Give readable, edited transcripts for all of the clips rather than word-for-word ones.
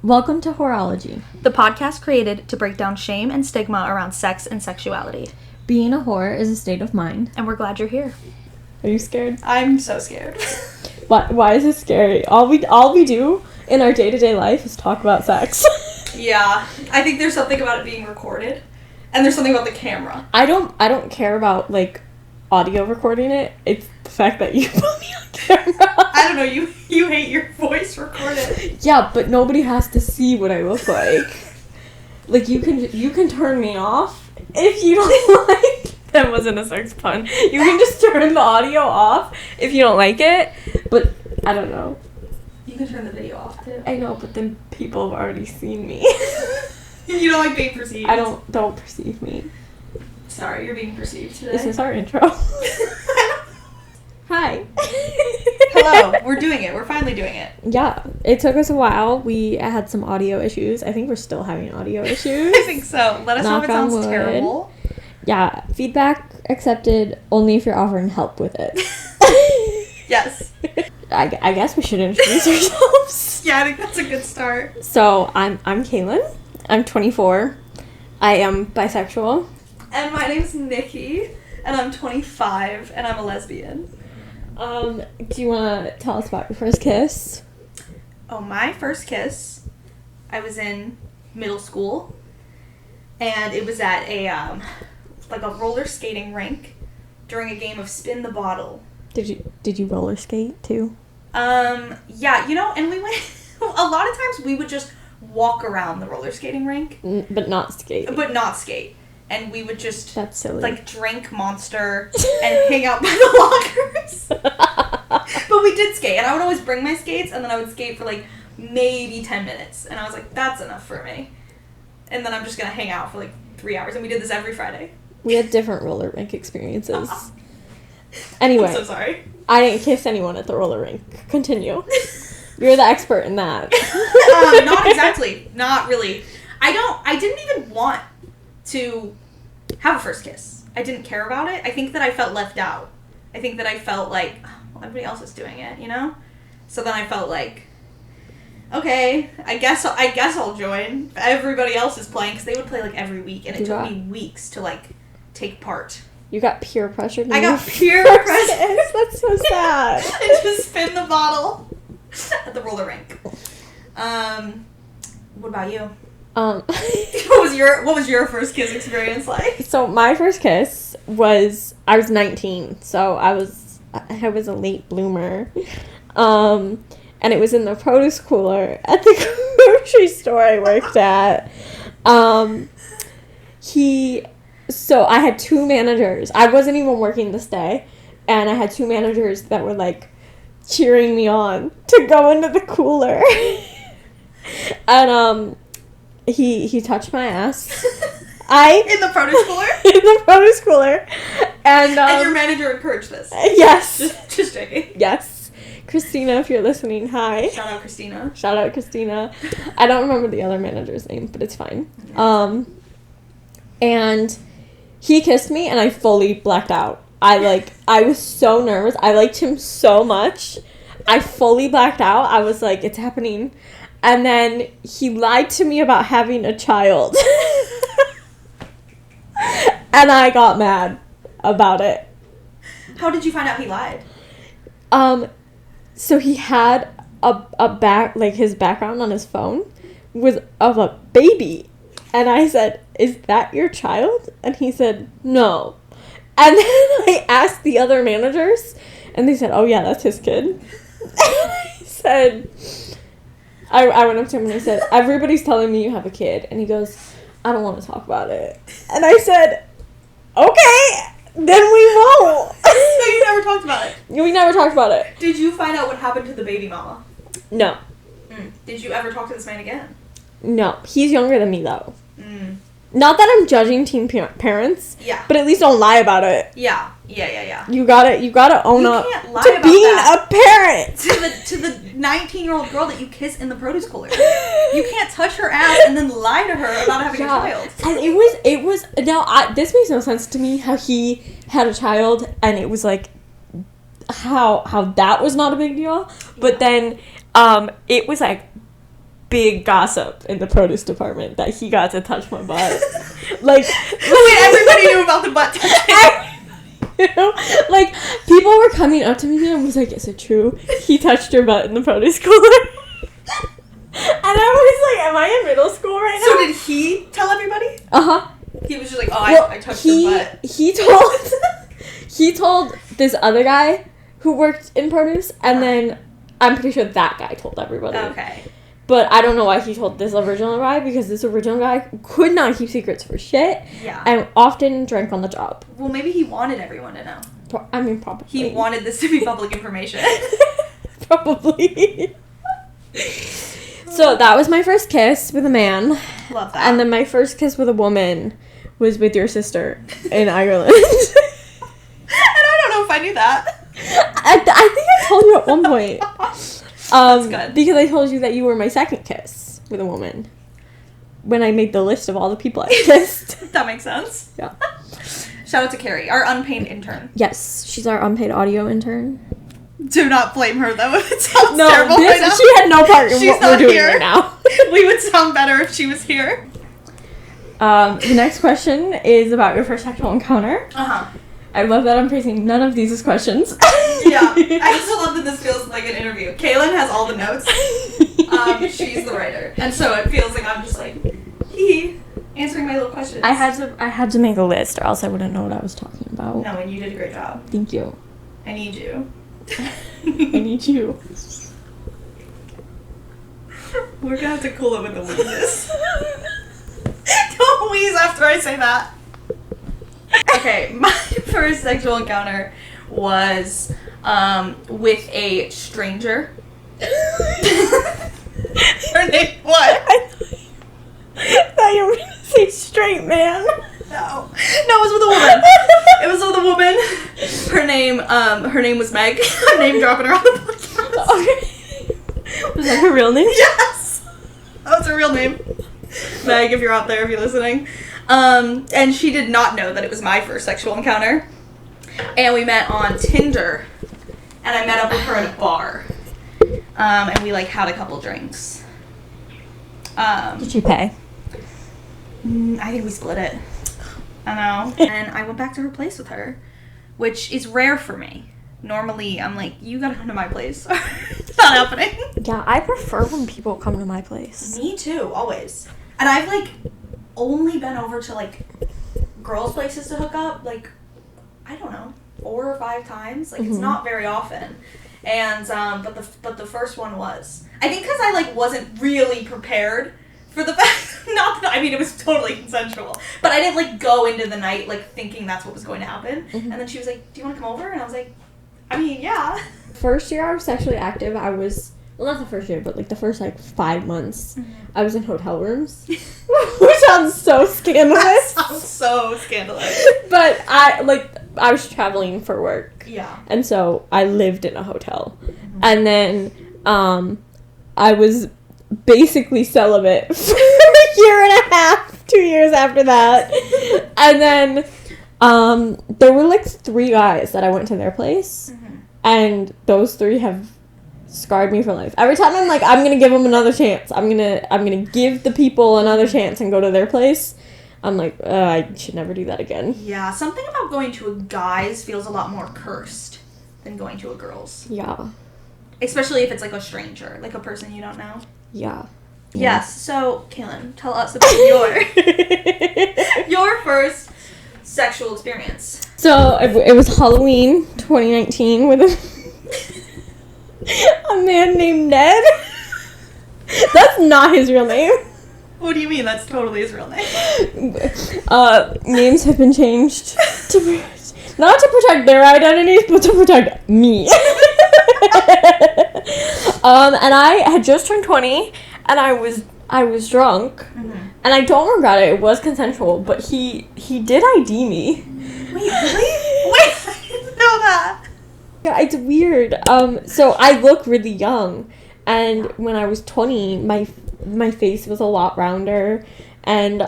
Welcome to Whoreology, the podcast created to break down shame and stigma around sex and sexuality. Being a whore is a state of mind. And we're glad you're here. Are you scared? I'm so scared. Why is it scary? All we do in our day-to-day life is talk about sex. Yeah, I think there's something about it being recorded, and there's something about the camera. I don't care about, like, audio recording it. It's the fact that you put me on camera. I don't know, you hate your voice recorded. Yeah, but nobody has to see what I look like. Like, you can turn me off if you don't like. That wasn't a sex pun. You can just turn the audio off if you don't like it. But I don't know. You can turn the video off too. I know, but then people have already seen me. You don't like being perceived. I don't perceive me. Sorry, you're being perceived today. Is this our intro? Hi. Hello, we're doing it. We're finally doing it. Yeah, it took us a while. We had some audio issues. I think we're still having audio issues. I think so. Let us know if it sounds terrible. Yeah, feedback accepted only if you're offering help with it. Yes. I guess we should introduce ourselves. Yeah, I think that's a good start. So, I'm Kaylin. I'm 24. I am bisexual. And my name's Nikki, and I'm 25, and I'm a lesbian. Do you want to tell us about your first kiss? Oh, my first kiss, I was in middle school, and it was at a roller skating rink during a game of Spin the Bottle. Did you roller skate too? Yeah, and we went, a lot of times we would just walk around the roller skating rink. But not skate. And we would just, that's silly, like, drink Monster and hang out by the lockers. But we did skate, and I would always bring my skates, and then I would skate for, like, maybe 10 minutes. And I was like, that's enough for me. And then I'm just going to hang out for, like, 3 hours. And we did this every Friday. We had different roller rink experiences. Anyway. I'm so sorry. I didn't kiss anyone at the roller rink. Continue. You're the expert in that. Not exactly. Not really. I didn't even want to have a first kiss. I didn't care about it. I think that I felt left out. I think that I felt like, well, everybody else is doing it, So then I felt like, okay, I guess I'll join. Everybody else is playing, because they would play, like, every week, and it took me weeks to, like, take part. You got peer pressure. I got peer pressure. That's so sad. And just spin the bottle at the roller rink. What about you? What was your first kiss experience like? So my first kiss was, I was 19, so I was a late bloomer. And it was in the produce cooler at the grocery store I worked at. So I had two managers. I wasn't even working this day, and I had two managers that were, like, cheering me on to go into the cooler. And he touched my ass. In the produce cooler? In the produce cooler. And your manager encouraged this? Yes. Just checking. Yes. Christina, if you're listening, hi. Shout out Christina. Shout out Christina. I don't remember the other manager's name, but it's fine. Yes. And he kissed me, and I fully blacked out. I was so nervous. I liked him so much. I fully blacked out. I was like, it's happening. And then he lied to me about having a child. And I got mad about it. How did you find out he lied? So he had his background on his phone was of a baby. And I said, is that your child? And he said, no. And then I asked the other managers, and they said, oh yeah, that's his kid. And I said, I went up to him and I said, everybody's telling me you have a kid. And he goes, I don't want to talk about it. And I said, okay, then we won't. So you never talked about it? We never talked about it. Did you find out what happened to the baby mama? No. Did you ever talk to this man again? No. He's younger than me, though. Not that I'm judging teen parents. Yeah. But at least don't lie about it. Yeah. You gotta own up to being a parent. To the 19-year-old girl that you kiss in the produce cooler. You can't touch her ass and then lie to her about having a child. And it was now this makes no sense to me how he had a child, and it was like how that was not a big deal. But then it was like big gossip in the produce department that he got to touch my butt. Like, wait, everybody knew about the butt touching. You know, like, people were coming up to me and was like, is it true? He touched your butt in the produce cooler. And I was like, am I in middle school right now? So did he tell everybody? Uh-huh. He was just like, I touched your butt. He told this other guy who worked in produce, and then I'm pretty sure that guy told everybody. Okay. But I don't know why he told this original guy, because this original guy could not keep secrets for shit. Yeah. And often drank on the job. Well, maybe he wanted everyone to know. I mean, probably. He wanted this to be public information. Probably. So that was my first kiss with a man. Love that. And then my first kiss with a woman was with your sister in Ireland. And I don't know if I knew that. I think I told you at one point. That's good. Because I told you that you were my second kiss with a woman. When I made the list of all the people I kissed. That makes sense. Yeah. Shout out to Carrie, our unpaid intern. Yes, she's our unpaid audio intern. Do not blame her, though. It sounds terrible right now. She had no part in She's what not we're doing here. right now. We would sound better if she was here. The next question is about your first sexual encounter. Uh-huh. I love that I'm phrasing none of these as questions. Yeah. I also love that this feels like an interview. Kaylin has all the notes. She's the writer. And so it feels like I'm just like, answering my little questions. I had to make a list, or else I wouldn't know what I was talking about. No, and you did a great job. Thank you. I need you. I need you. We're gonna have to cool it with the wheezes. Don't wheeze after I say that. Okay, my first sexual encounter was with a stranger. Her name what? I thought you were gonna say straight man. No, it was with a woman. It was with a woman. Her name was Meg. I'm name dropping her on the podcast. Okay. Was that her real name? Yes, that was her real name. Meg, if you're out there, if you're listening. And she did not know that it was my first sexual encounter. And we met on Tinder. And I met up with her at a bar. And we, had a couple drinks. Did you pay? I think we split it. I know. And I went back to her place with her, which is rare for me. Normally, I'm like, you gotta come to my place. It's not happening. Yeah, I prefer when people come to my place. Me too, always. And I've, only been over to, girls' places to hook up, I don't know, 4 or 5 times. It's not very often. And, but the first one was. I think because I, wasn't really prepared for the fact, not that, it was totally consensual, but I didn't, go into the night, thinking that's what was going to happen. And then she was like, do you want to come over? And I was like, yeah. First year I was sexually active, I was, well, not the first year, but, the first, 5 months, I was in hotel rooms. Which sounds so scandalous. That sounds so scandalous. But I was traveling for work. Yeah. And so I lived in a hotel. And then, I was basically celibate for a year and a half, 2 years after that. And then there were 3 guys that I went to their place, and those 3 have scarred me for life. Every time I'm I'm gonna give them another chance, I'm gonna give the people another chance and go to their place, I'm I should never do that again. Yeah, something about going to a guy's feels a lot more cursed than going to a girl's. Yeah. Especially if it's a stranger, a person you don't know. Yeah. Yes. So, Kaylin, tell us about your first sexual experience. So it was Halloween 2019 with a man named Ned. That's not his real name. What do you mean? That's totally his real name. Names have been changed not to protect their identities, but to protect me. And I had just turned 20, and I was drunk, and I don't regret it. It was consensual, but he did ID me. Wait, really? Wait, I didn't know that. Yeah, it's weird. So I look really young, and when I was 20, my face was a lot rounder, and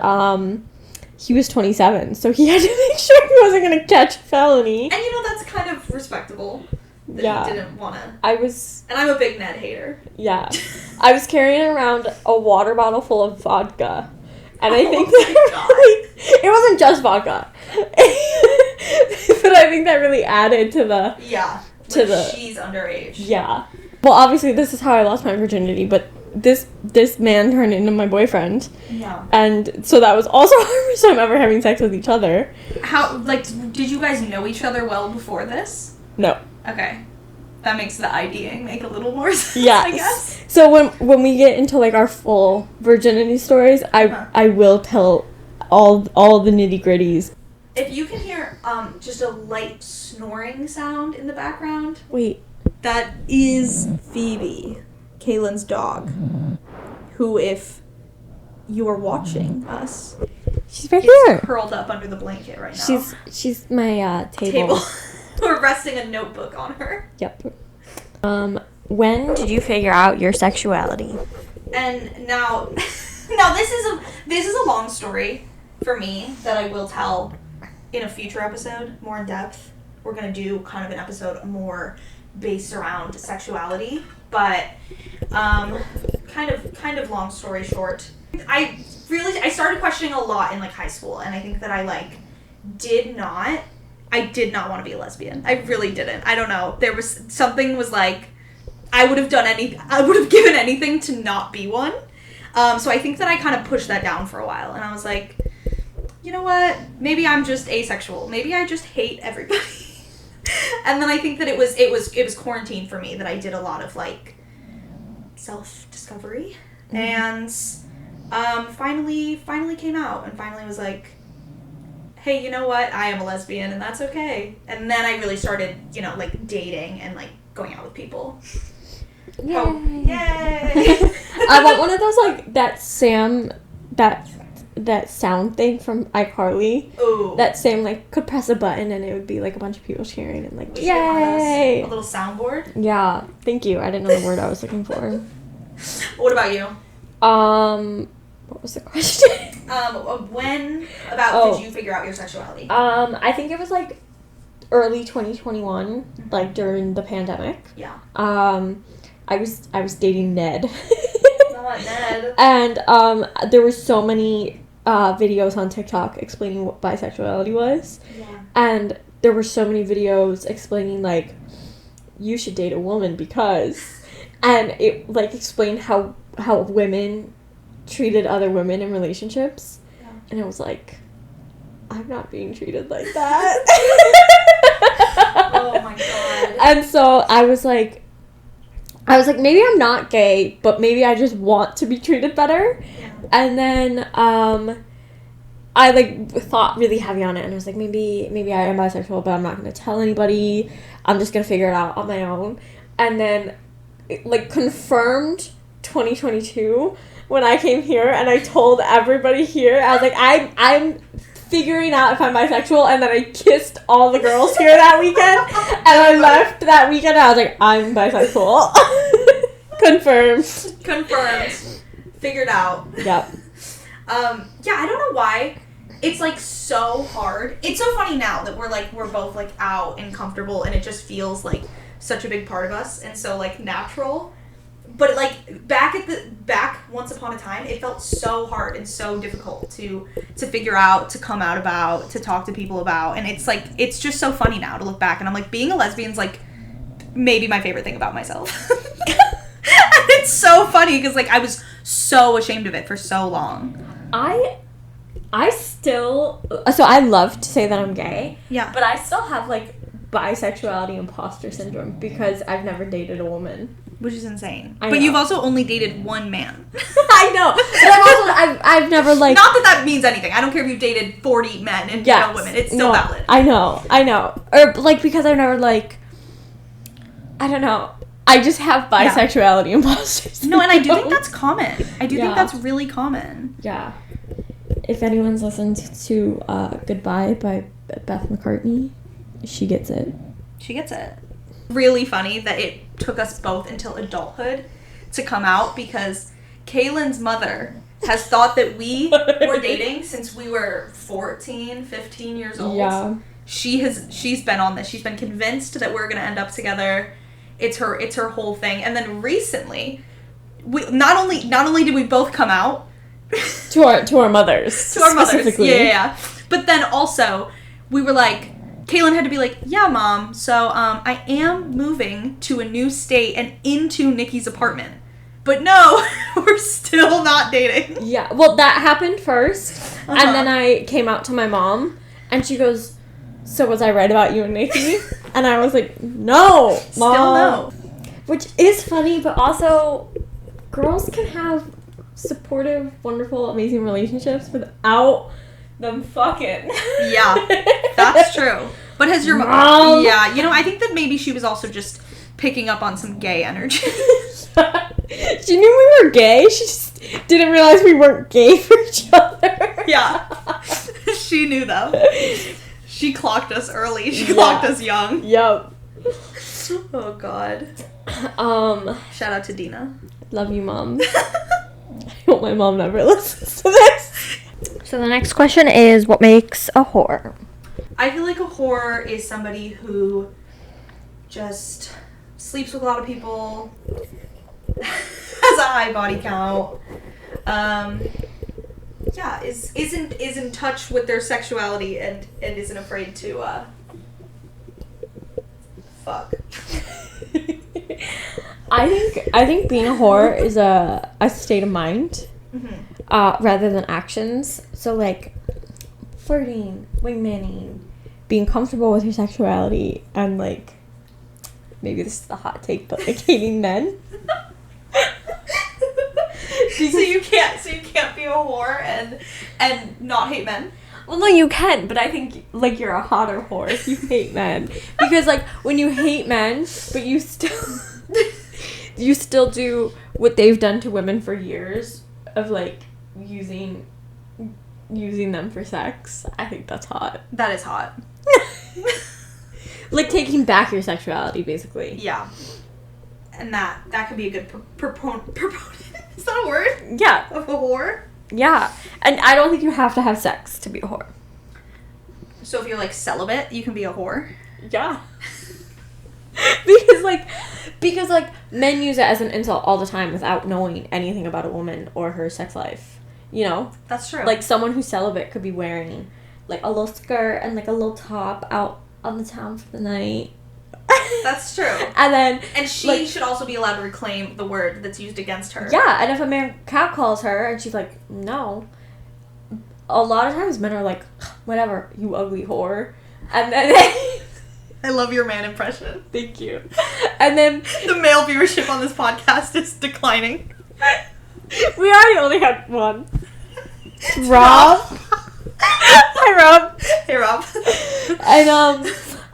he was 27, so he had to make sure he wasn't gonna catch a felony. And that's kind of respectable. that he didn't want to. And I'm a big Ned hater. Yeah. I was carrying around a water bottle full of vodka. And I think that it wasn't just vodka. But I think that really added to the... Yeah. To she's underage. Yeah. Well, obviously, this is how I lost my virginity, but this man turned into my boyfriend. Yeah. And so that was also our first time ever having sex with each other. How, like, did you guys know each other well before this? No. Okay. That makes the IDing make a little more sense, yes. I guess. So when we get into, like, our full virginity stories, I will tell all the nitty-gritties. If you can hear just a light snoring sound in the background... Wait. That is Phoebe, Kaylin's dog, who, if you are watching us... She's right here. Curled up under the blanket right now. She's my table. We're resting a notebook on her. Yep. When did you figure out your sexuality? And now this is a long story for me that I will tell in a future episode, more in depth. We're gonna do kind of an episode more based around sexuality, but kind of long story short. I started questioning a lot in like high school, and I think that I did not want to be a lesbian. I really didn't. I don't know. There was something was like I would have given anything to not be one. So I think that I kind of pushed that down for a while, and I was like, you know what? Maybe I'm just asexual. Maybe I just hate everybody. And then I think that it was quarantine for me that I did a lot of like self-discovery, and finally came out and finally was like, hey, you know what? I am a lesbian and that's okay. And then I really started, like dating and like going out with people. Yay! Oh, yay! I want one of those like that sound thing from iCarly. Ooh. That Sam like could press a button and it would be like a bunch of people cheering and like, yay! A little soundboard? Yeah. Thank you. I didn't know the word I was looking for. What about you? What was the question? Did you figure out your sexuality? I think it was like early 2021, like during the pandemic. Yeah. I was dating Ned. Not Ned. And there were so many videos on TikTok explaining what bisexuality was. Yeah. And there were so many videos explaining like you should date a woman because, and it like explained how women treated other women in relationships. Yeah. And I was like, I'm not being treated like that. Oh my god. And so I was like, maybe I'm not gay, but maybe I just want to be treated better. Yeah. And then I like thought really heavy on it, and I was like, maybe I am bisexual, but I'm not going to tell anybody. I'm just going to figure it out on my own. And then it, like, confirmed 2022 when I came here, and I told everybody here, I was like, I'm figuring out if I'm bisexual, and then I kissed all the girls here that weekend, and I left that weekend, and I was like, I'm bisexual. Confirmed. Figured out. Yep. Yeah, I don't know why. It's like so hard. It's so funny now that we're both like out and comfortable, and it just feels like such a big part of us and so like natural. But like back once upon a time, it felt so hard and so difficult to figure out, to come out about, to talk to people about. And it's like, it's just so funny now to look back, and I'm like, being a lesbian's like maybe my favorite thing about myself. It's so funny because like I was so ashamed of it for so long. I still, so I love to say that I'm gay. Yeah. But I still have like bisexuality imposter syndrome because I've never dated a woman. Which is insane. But you've also only dated one man. I know. But I've never like... Not that means anything. I don't care if you've dated 40 men and no women. It's still valid. I know. Or like because I've never like... I don't know. I just have bisexuality imposter syndrome. No, and I do think that's common. I do think that's really common. Yeah. If anyone's listened to Goodbye by Beth McCartney, she gets it. She gets it. Really funny that it took us both until adulthood to come out, because Kaylin's mother has thought that we were dating since we were 14, 15 years old. Yeah. she's been on this. She's been convinced that we're gonna end up together. It's her whole thing. And then recently, we not only did we both come out to our mothers. To our mothers. Yeah. But then also we were like, Kaylin had to be like, yeah, Mom, so I am moving to a new state and into Nikki's apartment. But no, we're still not dating. Yeah, well, that happened first, and then I came out to my mom, and she goes, so was I right about you and Nikki? And I was like, no, Mom. Still no. Which is funny, but also, girls can have supportive, wonderful, amazing relationships without them fucking. Yeah, that's true. But has your mom? Yeah, I think that maybe she was also just picking up on some gay energy. She knew we were gay. She just didn't realize we weren't gay for each other. Yeah, she knew though. She clocked us early. She clocked us young. Yep. Oh God. Shout out to Dina. Love you, Mom. I hope my mom never listens to this. So the next question is, what makes a whore? I feel like a whore is somebody who just sleeps with a lot of people, has a high body count, is in touch with their sexuality and isn't afraid to fuck. I think being a whore is a state of mind, rather than actions. So like flirting, wingmaning, being comfortable with your sexuality, and like maybe this is the hot take, but like hating men. So you can't be a whore and not hate men. Well, no, you can, but I think like you're a hotter whore if you hate men, because like when you hate men, but you still do what they've done to women for years of like using them for sex. I think that's hot. That is hot. Like taking back your sexuality, basically. Yeah. And that could be a good proponent. Is that a word? Yeah. Of a whore? Yeah. And I don't think you have to have sex to be a whore. So if you're like celibate, you can be a whore? Yeah. because men use it as an insult all the time without knowing anything about a woman or her sex life. You know? That's true. Like someone who's celibate could be wearing like a little skirt and like a little top out on the town for the night. That's true. And she should also be allowed to reclaim the word that's used against her. Yeah, and if a man catcalls her and she's like, no, a lot of times men are like, whatever, you ugly whore. And then I love your man impression. Thank you. And then the male viewership on this podcast is declining. We already only had one. Rob. Hi, Rob. Hey, Rob. And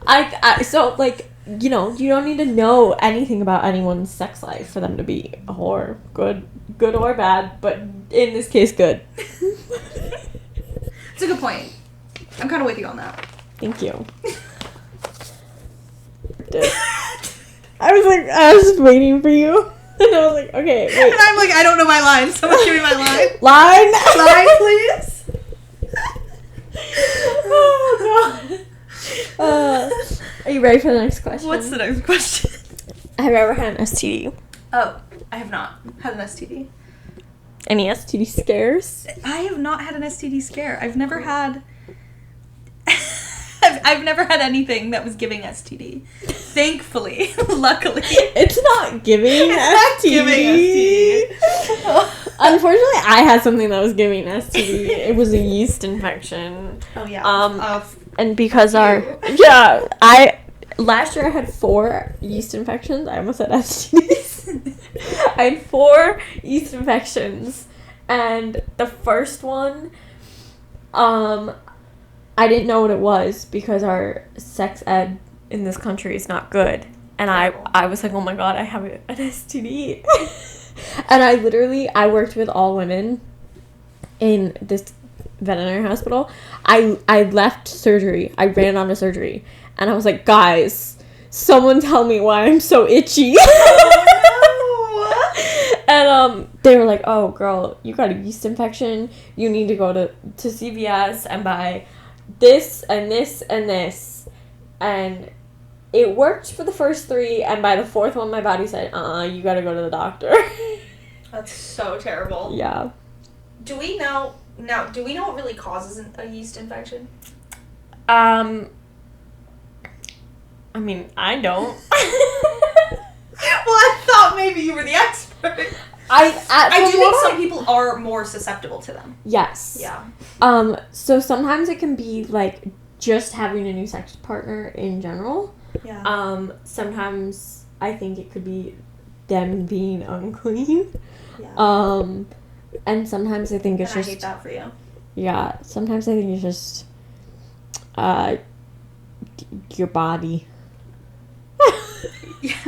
I so like, you don't need to know anything about anyone's sex life for them to be a whore. Good or bad, but in this case, good. It's a good point. I'm kind of with you on that. Thank you. I was just waiting for you. And I was like, okay, wait. And I'm like, I don't know my line. Someone give me my line. Line, please. Oh, God. Are you ready for the next question? What's the next question? Have you ever had an STD? Oh, I have not had an STD. Any STD scares? I have not had an STD scare. I've never had... I've never had anything that was giving STD. Thankfully. Luckily. It's not giving it's STD. Not giving STD. Unfortunately, I had something that was giving STD. It was a yeast infection. Oh, yeah. And because last year I had 4 yeast infections. I almost said STDs. I had 4 yeast infections. And the first one, I didn't know what it was because our sex ed in this country is not good. And I was like, oh my God, I have an STD. And I worked with all women in this veterinary hospital. I left surgery. I ran out of surgery. And I was like, guys, someone tell me why I'm so itchy. Oh, no. And they were like, oh, girl, you got a yeast infection. You need to go to CVS and buy this and this and this, and it worked for the first 3, and by the 4th one, my body said, you gotta go to the doctor. That's so terrible. Yeah. Do we know what really causes a yeast infection? I mean, I don't. Well, I thought maybe you were the expert. I do think some people are more susceptible to them. Yes. Yeah. So sometimes it can be, like, just having a new sex partner in general. Yeah. Sometimes I think it could be them being unclean. Yeah. And sometimes I think it's and just... I hate that for you. Yeah. Sometimes I think it's just, your body.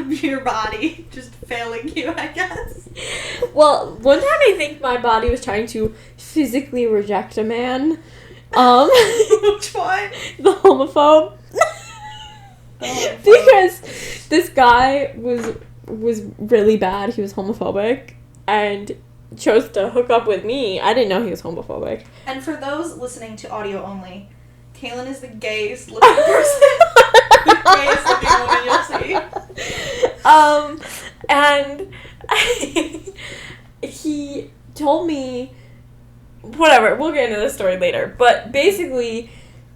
Your body just failing you, I guess. Well, one time I think my body was trying to physically reject a man. Which one? The homophobe. Because this guy was really bad. He was homophobic and chose to hook up with me. I didn't know he was homophobic. And for those listening to audio only, Kaylin is the gayest looking person. The gayest looking woman you'll see. And he told me, whatever, we'll get into this story later, but basically,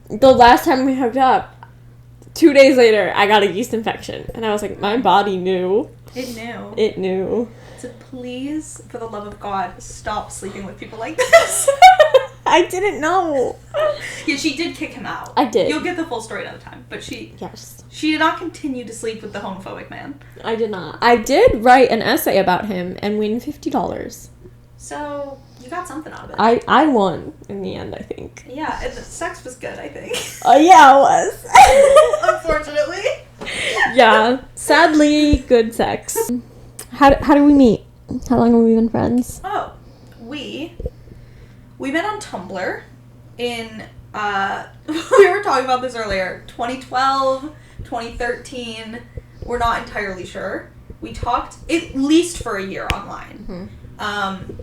the last time we hooked up, 2 days later, I got a yeast infection, and I was like, my body knew. It knew. So please, for the love of God, stop sleeping with people like this. I didn't know. Yeah, she did kick him out. I did. You'll get the full story another time, but Yes. She did not continue to sleep with the homophobic man. I did not. I did write an essay about him and win $50. So, you got something out of it. I won in the end, I think. Yeah, and the sex was good, I think. Oh, yeah, it was. Unfortunately. Yeah. Sadly, good sex. How do we meet? How long have we been friends? Oh, we met on Tumblr in, we were talking about this earlier, 2012, 2013, we're not entirely sure. We talked at least for a year online,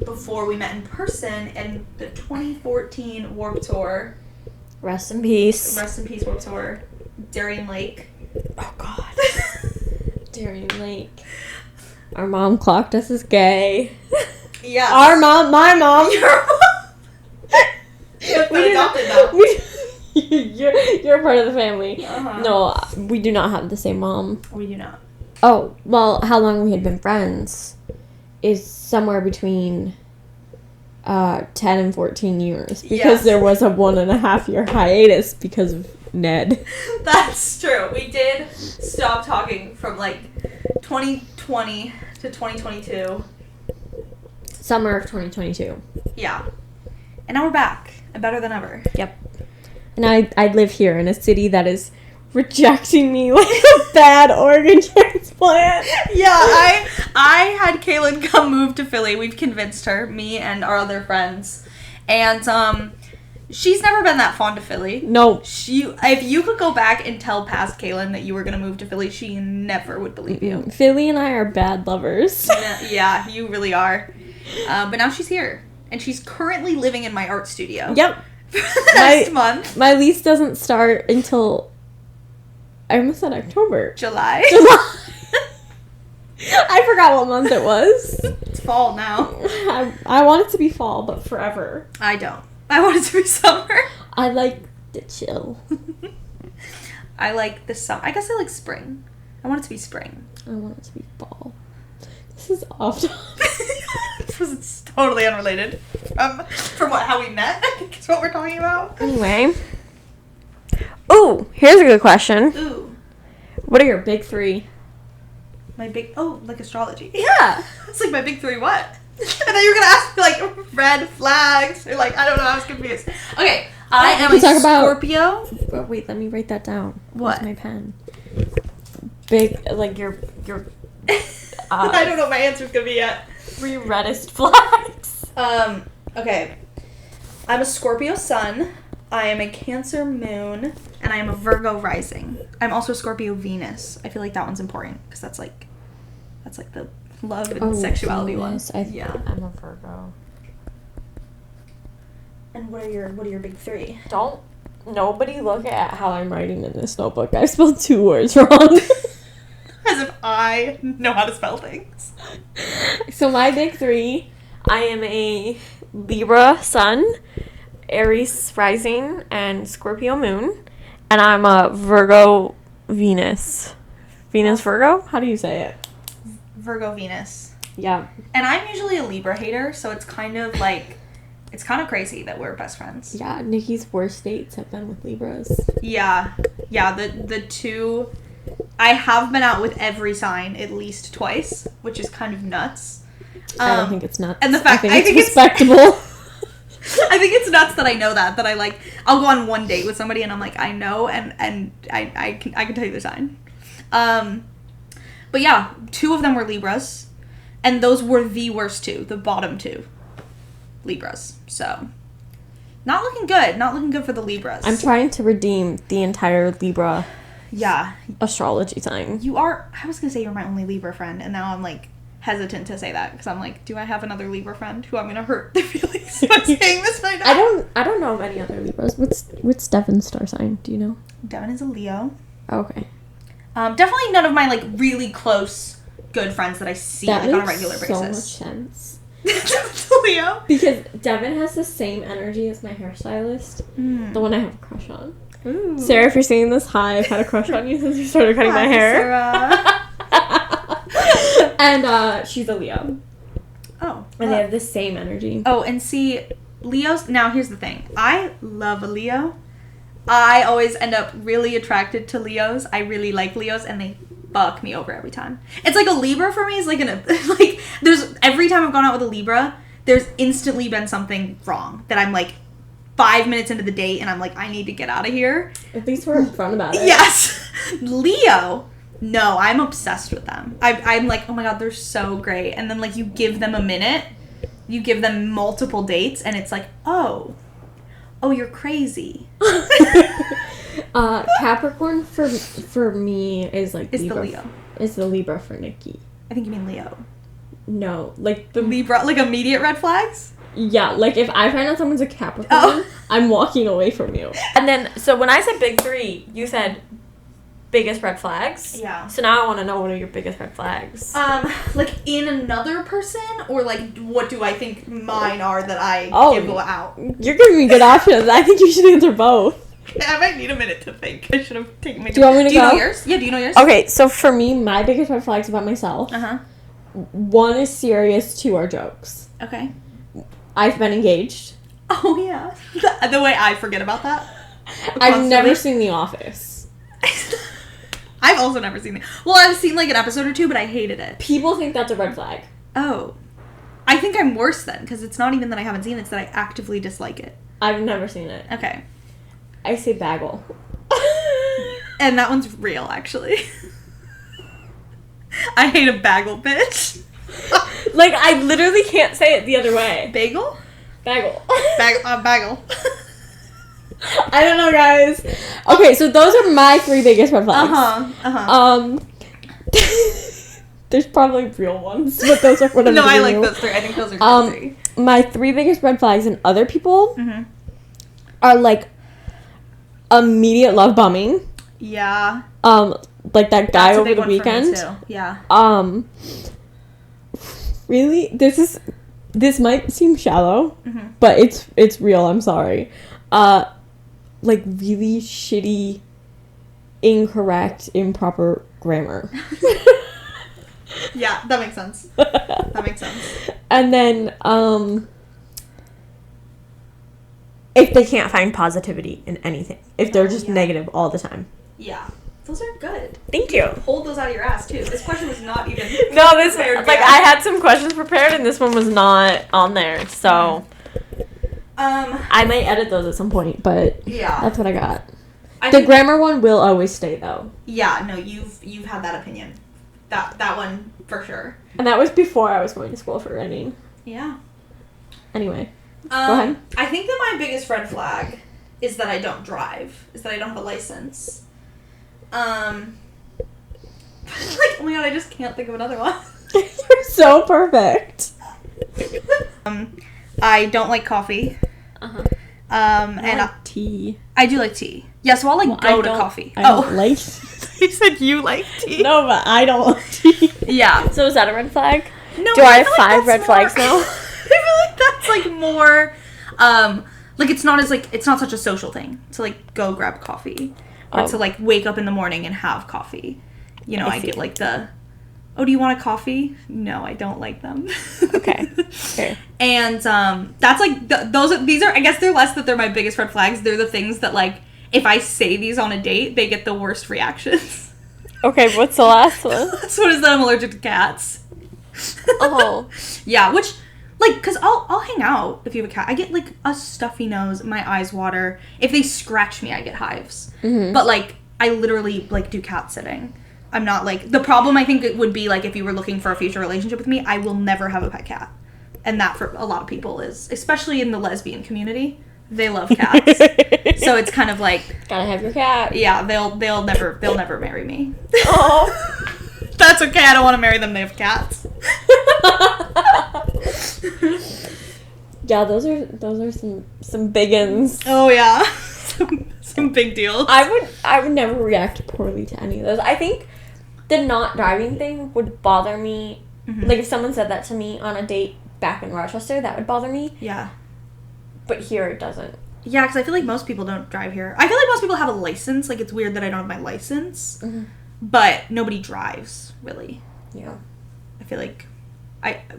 before we met in person, and the 2014 Warped Tour. Rest in peace. Rest in peace, Warped Tour. Darien Lake. Oh, God. Darien Lake. Our mom clocked us as gay. Yes. My mom. Your mom. We adopted now. You're part of the family. Uh-huh. No, we do not have the same mom. We do not. Oh, well, how long we had been friends is somewhere between 10 and 14 years. Because there was a 1.5 year hiatus because of Ned. That's true. We did stop talking from, like, 2020 to 2022. Summer of 2022. Yeah. And now we're back. And better than ever. Yep. And I live here in a city that is rejecting me like a bad organ transplant. Yeah, I had Kaylin come move to Philly. We've convinced her, me and our other friends. And she's never been that fond of Philly. No. If you could go back and tell past Kaylin that you were going to move to Philly, she never would believe you. Philly and I are bad lovers. Yeah, you really are. But now she's here. And she's currently living in my art studio. Yep. Next month. My lease doesn't start until, I almost said October. July. I forgot what month it was. It's fall now. I want it to be fall, but forever. I don't. I want it to be summer. I like the chill. I like the summer. I guess I like spring. I want it to be spring. I want it to be fall. This is off topic. This was totally unrelated from how we met. I think is what we're talking about. Anyway. Ooh, here's a good question. Ooh. What are your big 3? Like astrology. Yeah. It's like my big 3 what? I thought you were going to ask me, like, red flags. Or, like, I don't know. I was confused. Okay. I am a Scorpio. But wait, let me write that down. What? Where's my pen? Big, like, your I don't know what my answer's going to be yet. 3 reddest flags. Okay. I'm a Scorpio sun. I am a Cancer moon. And I am a Virgo rising. I'm also Scorpio Venus. I feel like that one's important. Because that's like the love and sexuality Venus. one. Yeah. I'm a Virgo. And what are your big 3? Don't Nobody look at how I'm writing in this notebook. I spelled 2 words wrong. As if I know how to spell things. So my big 3, I am a Libra sun, Aries rising, and Scorpio moon. And I'm a Virgo Venus. Venus Virgo? How do you say it? Virgo Venus. Yeah. And I'm usually a Libra hater, so it's kind of like, it's kind of crazy that we're best friends. Yeah, Nikki's worst dates have been with Libras. Yeah. Yeah, the 2, I have been out with every sign at least twice, which is kind of nuts. I don't think it's nuts. And the fact, I think it's respectable. I think it's nuts that I know that I like, I'll go on one date with somebody and I'm like, I know, and I can tell you the sign. But yeah, 2 of them were Libras, and those were the worst 2, the bottom 2 Libras. So, not looking good for the Libras. I'm trying to redeem the entire Libra astrology sign. You are, I was gonna say you're my only Libra friend, and now I'm like hesitant to say that because I'm like, do I have another Libra friend who I'm gonna hurt their feelings by saying this right now? I don't know of any other Libras. What's Devin's star sign? Do you know? Devin is a Leo. Okay. Definitely none of my like really close good friends that I see That like on a makes regular so basis. much sense. Leo. Because Devin has the same energy as my hairstylist, the one I have a crush on. Ooh. Sarah, if you're seeing this, hi, I've had a crush on you since you started cutting my hair. Sarah. And she's a Leo. Oh. And they have the same energy. Oh, and see, Leos, now here's the thing. I love a Leo. I always end up really attracted to Leos. I really like Leos, and they fuck me over every time. It's like a Libra for me is like like there's every time I've gone out with a Libra, there's instantly been something wrong that I'm like 5 minutes into the date and I'm like, I need to get out of here. At least we're upfront about it. Yes. Leo, no, I'm obsessed with them. I'm like, oh my god, they're so great. And then like you give them a minute, you give them multiple dates, and it's like, oh, you're crazy. Capricorn for me is like It's Libra. the Leo. It's the Libra for Nikki. I think you mean Leo. No, like the Libra, like immediate red flags? Yeah, like if I find out someone's a Capricorn, I'm walking away from you. And then, so when I said big 3, you said biggest red flags. Yeah. So now I want to know, what are your biggest red flags? Like in another person, or like what do I think mine are that I give out? You're giving me good options. I think you should answer both. I might need a minute to think. I should have taken my. Do you want me to go? Do you know yours? Yeah, do you know yours? Okay, so for me, my biggest red flags about myself. 1 is serious, 2 are jokes. Okay. I've been engaged. Oh yeah. The way I forget about that. I've never seen The Office. I've also never seen it. Well, I've seen like an episode or 2, but I hated it. People think that's a red flag. Oh. I think I'm worse then, because it's not even that I haven't seen it, it's that I actively dislike it. I've never seen it. Okay. I say bagel. And that one's real, actually. I hate a bagel, bitch. Like, I literally can't say it the other way. Bagel? Bagel. Bagel. I don't know, guys. Okay, so those are my 3 biggest red flags. There's probably real ones, but those are what I'm No, I like you. those 3. I think those are good 3. My 3 biggest red flags in other people are like immediate love bombing. Yeah. Like that guy That's a over big the one for me, weekend. too. Yeah. Really, this might seem shallow, but it's real. I'm sorry. Like really shitty, incorrect, improper grammar. Yeah, that makes sense. That makes sense. And then, if they can't find positivity in anything, if they're just negative all the time. Yeah. Those are good. Thank you. Hold those out of your ass, too. This question was not even No, this prepared. like I had some questions prepared and this one was not on there, so I might edit those at some point, but yeah, that's what I got. The grammar one will always stay though. Yeah, no, you've had that opinion. That one for sure. And that was before I was going to school for writing. Yeah. Anyway, go ahead. I think that my biggest red flag is that I don't drive. Is that I don't have a license. Like, oh my god, I just can't think of another one. You're so perfect. I don't like coffee. And like tea. I do like tea. Yeah, so I'll go to coffee. I don't like You said you like tea. No, but I don't like tea. Yeah. So is that a red flag? No. Do I have 5 red flags now? I feel like that's more it's not such a social thing to go grab coffee or to wake up in the morning and have coffee. I get oh, do you want a coffee? No, I don't like them. Okay. Fair. And that's these are, I guess they're less that they're my biggest red flags. They're the things that if I say these on a date, they get the worst reactions. Okay, what's the last one? Last one is that I'm allergic to cats. Oh. Yeah, which because I'll hang out if you have a cat. I get a stuffy nose, my eyes water. If they scratch me, I get hives. Mm-hmm. But I literally do cat sitting. I'm not the problem I think it would be if you were looking for a future relationship with me, I will never have a pet cat. And that for a lot of people is, especially in the lesbian community, they love cats. So it's kind of gotta have your cat. Yeah, they'll never marry me. Oh. That's okay, I don't want to marry them, they have cats. Yeah, those are some big uns. Oh yeah. some big deals. I would never react poorly to any of those. I think the not driving thing would bother me. Mm-hmm. If someone said that to me on a date back in Rochester, that would bother me. Yeah. But here it doesn't. Yeah, because I feel like most people don't drive here. I feel like most people have a license. It's weird that I don't have my license. Mm-hmm. But nobody drives, really. Yeah. I feel like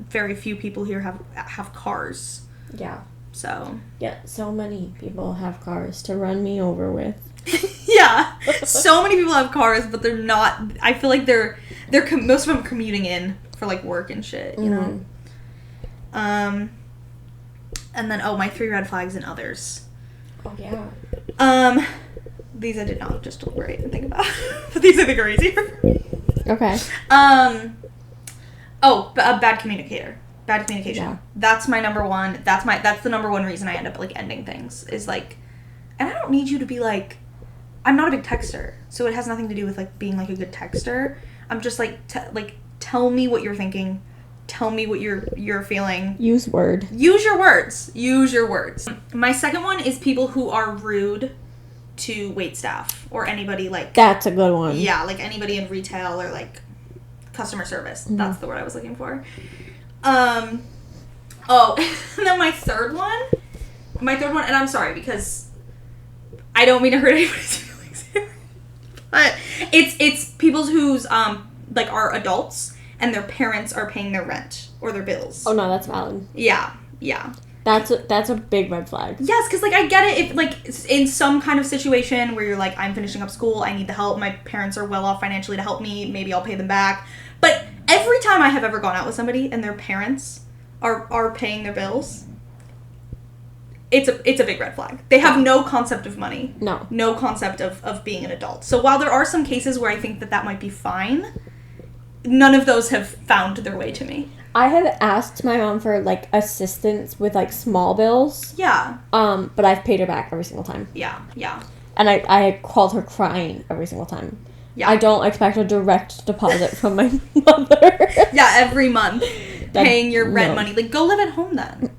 very few people here have cars. Yeah. So. Yeah, so many people have cars to run me over with. Yeah. So many people have cars, but they're not. I feel like they're most of them commuting in for work and shit, you know. And then my 3 red flags and others. Oh yeah. These I did not just deliberate and think about, but these I think are easier. Okay. Oh, a bad communicator. Bad communication. Yeah. That's my number one. That's the number one reason I end up ending things is and I don't need you to be I'm not a big texter, so it has nothing to do with being a good texter. I'm just tell me what you're thinking, tell me what you're feeling. Use your words. Use your words. My second one is people who are rude to wait staff or anybody that's a good one. Yeah, anybody in retail or customer service. Mm-hmm. That's the word I was looking for. And then my third one, and I'm sorry because I don't mean to hurt anybody's feelings here, but it's people who's are adults and their parents are paying their rent or their bills. Oh no, that's valid. Yeah. That's a big red flag. Yes, because I get it if in some kind of situation where you're I'm finishing up school, I need the help, my parents are well off financially to help me, maybe I'll pay them back. But every time I have ever gone out with somebody and their parents are paying their bills, it's a big red flag. They have no concept of money. No concept of being an adult. So while there are some cases where I think that might be fine, none of those have found their way to me. I have asked my mom for assistance with small bills. Yeah. But I've paid her back every single time. Yeah. And I called her crying every single time. Yeah. I don't expect a direct deposit from my mother. Yeah, every month. Paying your rent money. Go live at home then.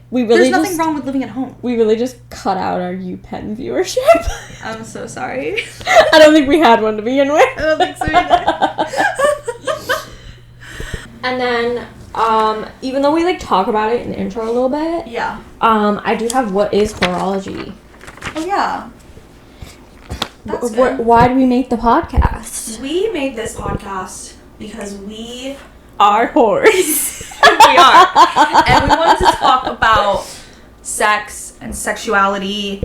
There's nothing wrong with living at home. We really just cut out our UPenn viewership. I'm so sorry. I don't think we had one to begin with. I don't think so either. And then, even though we talk about it in the intro a little bit. Yeah. I do have what is Whoreology. Oh yeah. That's good. Why do we make the podcast? We made this podcast because we are whores. We are. And we wanted to talk about sex and sexuality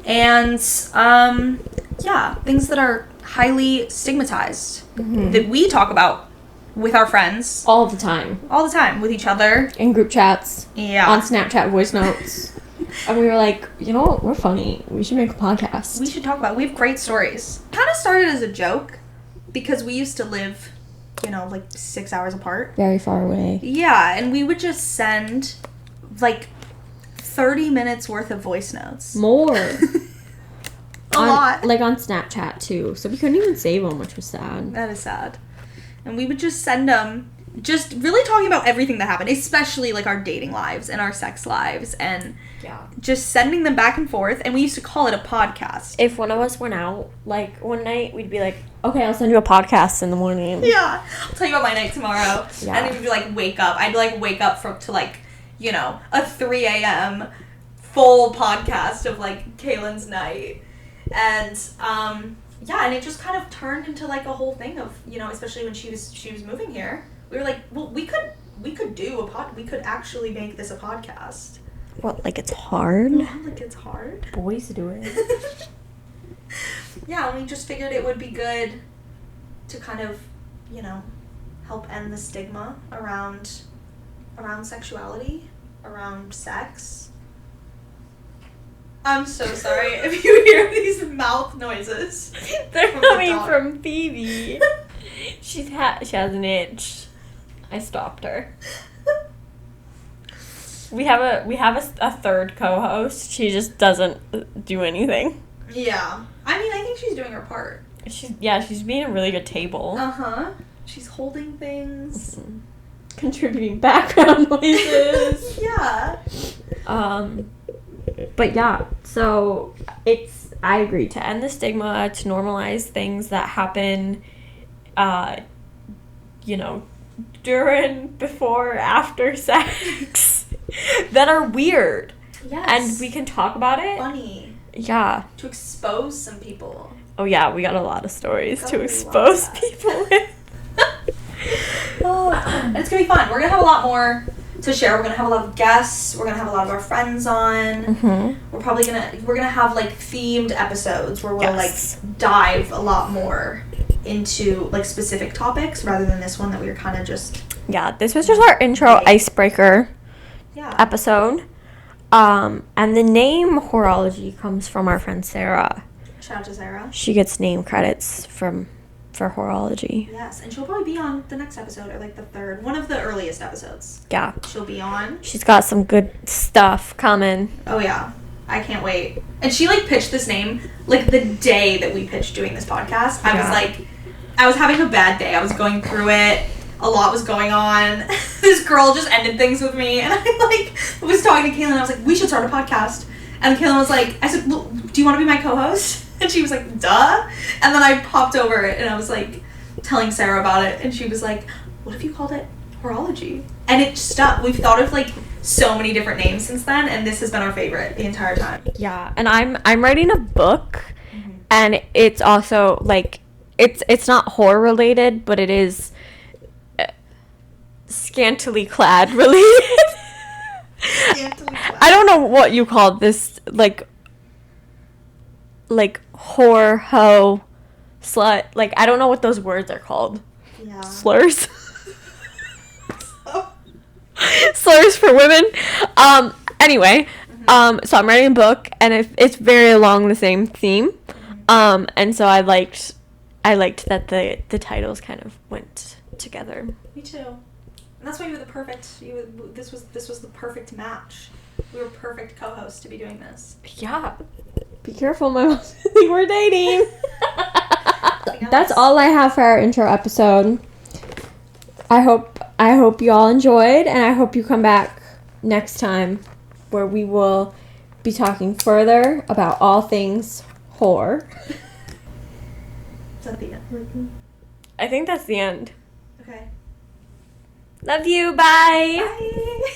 and, things that are highly stigmatized that we talk about with our friends. All the time. With each other. In group chats. Yeah. On Snapchat voice notes. And we were like, you know what? We're funny. We should make a podcast. We should talk about it. We have great stories. Kind of started as a joke because we used to live, 6 hours apart. Very far away. Yeah, and we would just send, 30 minutes worth of voice notes. More. A lot. On Snapchat, too. So we couldn't even save them, which was sad. That is sad. And we would just send them, just really talking about everything that happened, especially like our dating lives and our sex lives, and just sending them back and forth. And we used to call it a podcast. If one of us went out like one night, we'd be like, okay, I'll send you a podcast in the morning. Yeah, I'll tell you about my night tomorrow. Yeah. And then we'd be like, wake up. I'd like wake up to like, you know, a 3 a.m. full podcast of like Kaylin's night. And yeah, and it just kind of turned into like a whole thing of, you know, especially when she was moving here. We were like, well, we could do we could actually make this a podcast. What, like it's hard? Yeah, like it's hard. Boys do it. Yeah, and we just figured it would be good to kind of, you know, help end the stigma around sexuality, around sex. I'm so sorry if you hear these mouth noises. They're coming from Phoebe. She has an itch. I stopped her. We have a third co-host. She just doesn't do anything. Yeah. I mean, I think she's doing her part. She's being a really good table. Uh-huh. She's holding things. Mm-hmm. Contributing background noises. Yeah. But yeah, so I agree, to end the stigma, to normalize things that happen, you know, during, before, after sex that are weird. Yes. And we can talk about it. Funny. Yeah. To expose some people. Oh yeah, we got a lot of stories to expose people with. And it's gonna be fun. We're gonna have a lot more to share. We're gonna have a lot of guests. We're gonna have a lot of our friends on. Mm-hmm. We're gonna have like themed episodes where we'll like dive a lot more into like specific topics rather than this one that we were kind of just. Yeah, this was just our intro icebreaker episode. And the name Whoreology comes from our friend Sarah. Shout out to Sarah. She gets name credits for Whoreology. Yes, and she'll probably be on the next episode or like the third, one of the earliest episodes. Yeah. She'll be on. She's got some good stuff coming. Oh yeah. I can't wait. And she like pitched this name like the day that we pitched doing this podcast. I was having a bad day. I was going through it. A lot was going on. This girl just ended things with me, and I like was talking to Kaylin. I was like, we should start a podcast. And Kaylin was like, I said, well, do you want to be my co-host? And she was like, duh. And then I popped over it, and I was like telling Sarah about it, and she was like, what if you called it Whoreology? And it stuck. We've thought of like so many different names since then, and this has been our favorite the entire time. Yeah, and I'm writing a book, and it's also like it's not horror related, but it is scantily clad related. I don't know what you call this, like whore, hoe, slut. Like, I don't know what those words are called. Yeah. Slurs. Slurs for women. Anyway, so I'm writing a book, and it's very along the same theme. And so I liked that the titles kind of went together. Me too. And that's why you were the perfect. This was the perfect match. We were perfect co-hosts to be doing this. Yeah. Be careful, my mom think we're dating. That's all I have for our intro episode. I hope you all enjoyed, and I hope you come back next time, where we will be talking further about all things whore. Is that the end? I think that's the end. Okay. Love you. Bye. Bye.